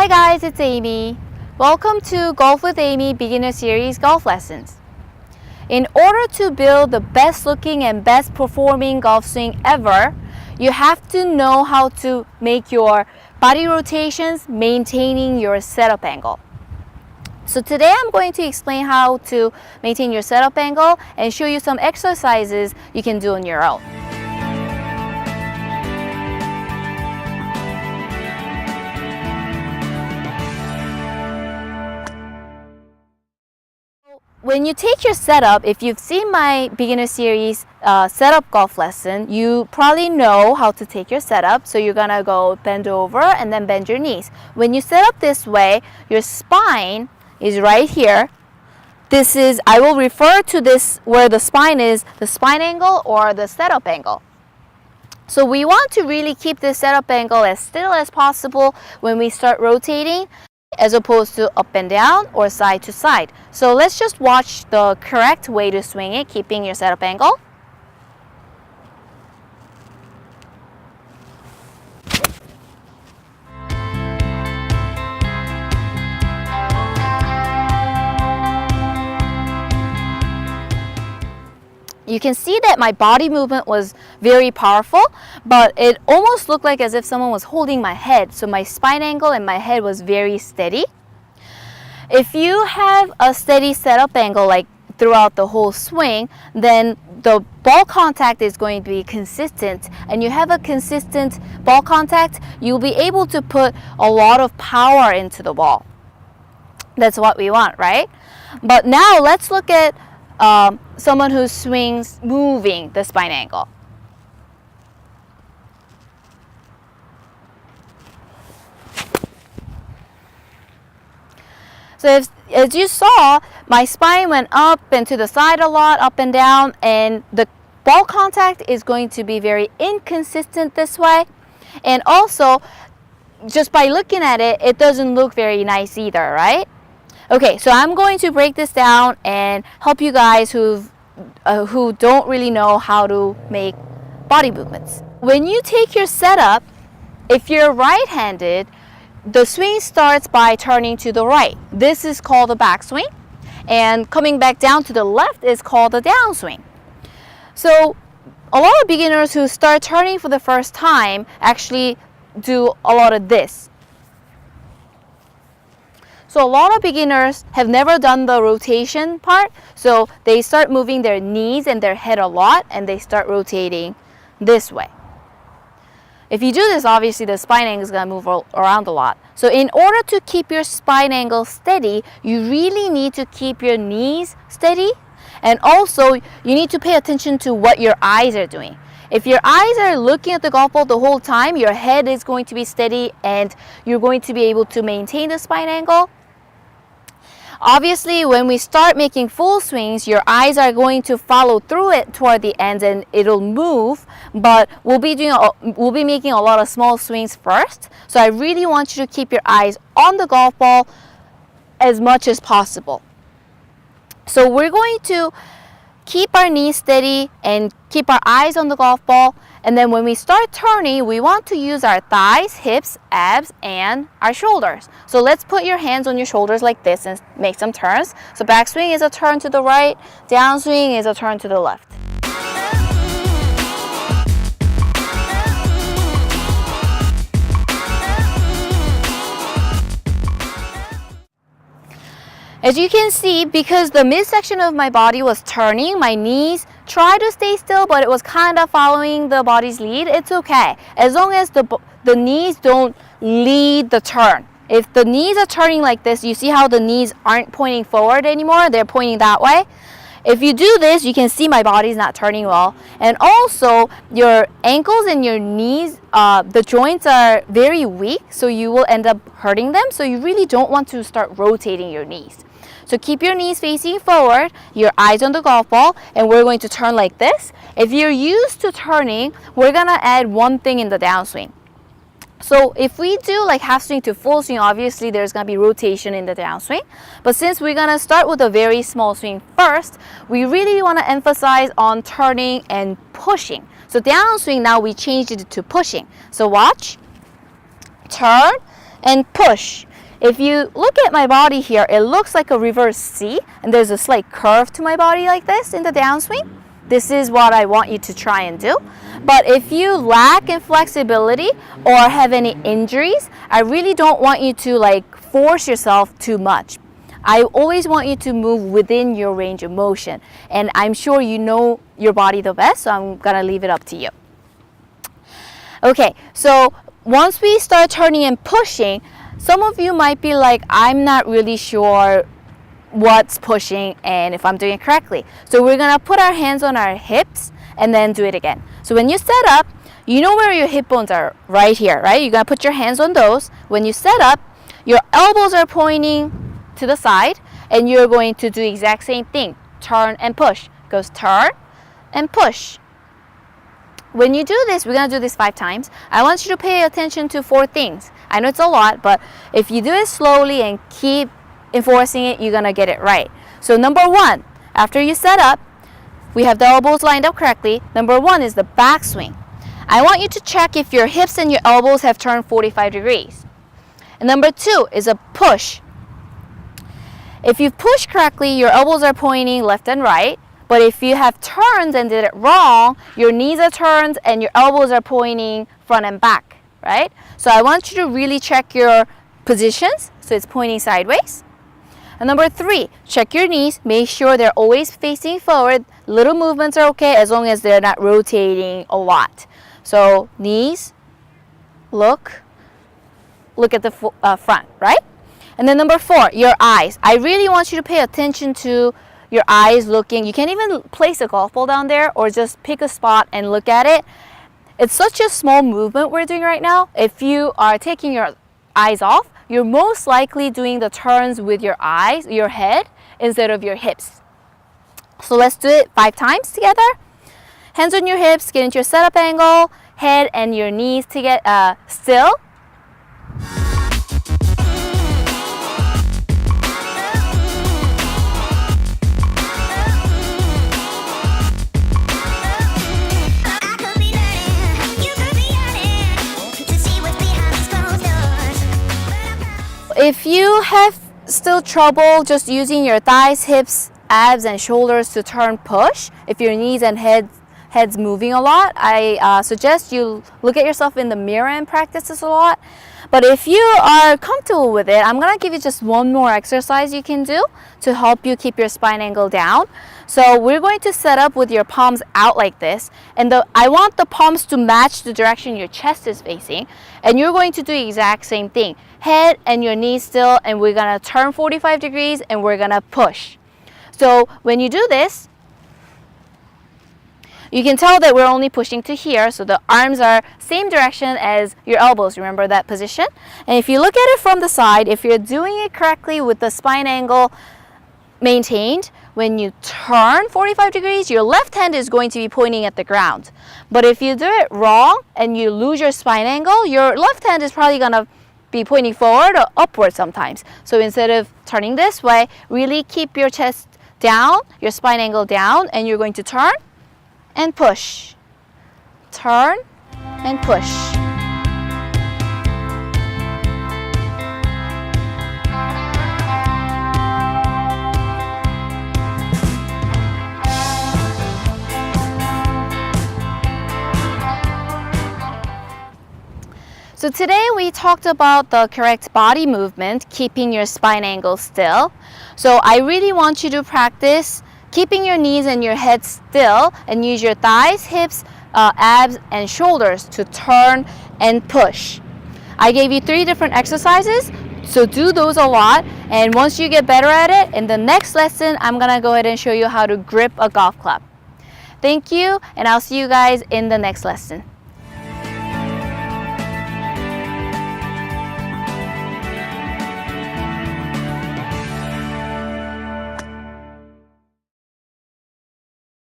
Hi guys, it's Aimee. Welcome to Golf with Aimee Beginner Series golf lessons. In order to build the best looking and best performing golf swing ever, you have to know how to make your body rotations maintaining your setup angle. So today I'm going to explain how to maintain your setup angle and show you some exercises you can do on your own. When you take your setup, if you've seen my beginner series setup golf lesson, you probably know how to take your setup. So you're gonna go bend over and then bend your knees. When you set up this way, your spine is right here. I will refer to this where the spine is, the spine angle or the setup angle. So we want to really keep this setup angle as still as possible when we start rotating, as opposed to up and down or side to side. So let's just watch the correct way to swing it, keeping your setup angle. You can see that my body movement was very powerful, but it almost looked like as if someone was holding my head. So my spine angle and my head was very steady. If you have a steady setup angle like throughout the whole swing, then the ball contact is going to be consistent, and you have a consistent ball contact, you'll be able to put a lot of power into the ball. That's what we want, right? But now let's look at someone who swings moving the spine angle. So as you saw, my spine went up and to the side a lot, up and down, and the ball contact is going to be very inconsistent this way. And also, just by looking at it, it doesn't look very nice either, right? Okay, so I'm going to break this down and help you guys who don't really know how to make body movements. When you take your setup, if you're right-handed, the swing starts by turning to the right. This is called the backswing, and coming back down to the left is called the downswing. So a lot of beginners who start turning for the first time actually do a lot of this. So a lot of beginners have never done the rotation part, so they start moving their knees and their head a lot, and they start rotating this way. If you do this, obviously the spine angle is going to move around a lot. So in order to keep your spine angle steady, you really need to keep your knees steady, and also you need to pay attention to what your eyes are doing. If your eyes are looking at the golf ball the whole time, your head is going to be steady and you're going to be able to maintain the spine angle. Obviously, when we start making full swings, your eyes are going to follow through it toward the end and it'll move, but we'll be making a lot of small swings first. So I really want you to keep your eyes on the golf ball as much as possible. So we're going to keep our knees steady and keep our eyes on the golf ball. And then when we start turning, we want to use our thighs, hips, abs, and our shoulders. So let's put your hands on your shoulders like this and make some turns. So backswing is a turn to the right, downswing is a turn to the left. As you can see, because the midsection of my body was turning, my knees tried to stay still, but it was kind of following the body's lead. It's okay, as long as the knees don't lead the turn. If the knees are turning like this, you see how the knees aren't pointing forward anymore, they're pointing that way. If you do this, you can see my body's not turning well. And also, your ankles and your knees, the joints are very weak, so you will end up hurting them. So you really don't want to start rotating your knees. So keep your knees facing forward, your eyes on the golf ball, and we're going to turn like this. If you're used to turning, we're gonna add one thing in the downswing. So if we do like half swing to full swing, obviously there's gonna be rotation in the downswing. But since we're gonna start with a very small swing first, we really wanna emphasize on turning and pushing. So downswing, now we changed it to pushing. So watch, turn and push. If you look at my body here, it looks like a reverse C, and there's a slight curve to my body like this in the downswing. This is what I want you to try and do. But if you lack in flexibility or have any injuries, I really don't want you to like force yourself too much. I always want you to move within your range of motion. And I'm sure you know your body the best, so I'm gonna leave it up to you. Okay, so once we start turning and pushing, some of you might be like, I'm not really sure what's pushing and if I'm doing it correctly. So we're gonna put our hands on our hips and then do it again. So when you set up, you know where your hip bones are, right here, right? You're gonna put your hands on those. When you set up, your elbows are pointing to the side and you're going to do the exact same thing. Turn and push. Goes turn and push. When you do this, we're gonna do this 5 times. I want you to pay attention to 4 things. I know it's a lot, but if you do it slowly and keep enforcing it, you're gonna get it right. So number 1, after you set up, we have the elbows lined up correctly. Number 1 is the backswing. I want you to check if your hips and your elbows have turned 45 degrees. And number 2 is a push. If you push correctly, your elbows are pointing left and right. But if you have turned and did it wrong, your knees are turned and your elbows are pointing front and back, right? So I want you to really check your positions. So it's pointing sideways. And number 3, check your knees. Make sure they're always facing forward. Little movements are okay as long as they're not rotating a lot. So knees, look at the front, right? And then number 4, your eyes. I really want you to pay attention to your eyes looking. You can even place a golf ball down there or just pick a spot and look at it. It's such a small movement we're doing right now. If you are taking your eyes off, you're most likely doing the turns with your eyes, your head, instead of your hips. So let's do it 5 times together. Hands on your hips, get into your setup angle, head and your knees to get still. If you have still trouble just using your thighs, hips, abs, and shoulders to turn push, if your knees and head's moving a lot, I suggest you look at yourself in the mirror and practice this a lot. But if you are comfortable with it, I'm gonna give you just one more exercise you can do to help you keep your spine angle down. So we're going to set up with your palms out like this, and I want the palms to match the direction your chest is facing, and you're going to do the exact same thing. Head and your knees still, and we're gonna turn 45 degrees and we're gonna push. So when you do this, you can tell that we're only pushing to here, so the arms are same direction as your elbows. Remember that position? And if you look at it from the side, if you're doing it correctly with the spine angle maintained, when you turn 45 degrees, your left hand is going to be pointing at the ground. But if you do it wrong and you lose your spine angle, your left hand is probably gonna be pointing forward or upward sometimes. So instead of turning this way, really keep your chest down, your spine angle down, and you're going to turn and push. Turn and push. So today we talked about the correct body movement, keeping your spine angle still. So I really want you to practice keeping your knees and your head still and use your thighs, hips, abs, and shoulders to turn and push. I gave you 3 different exercises, so do those a lot. And once you get better at it, in the next lesson, I'm gonna go ahead and show you how to grip a golf club. Thank you, and I'll see you guys in the next lesson.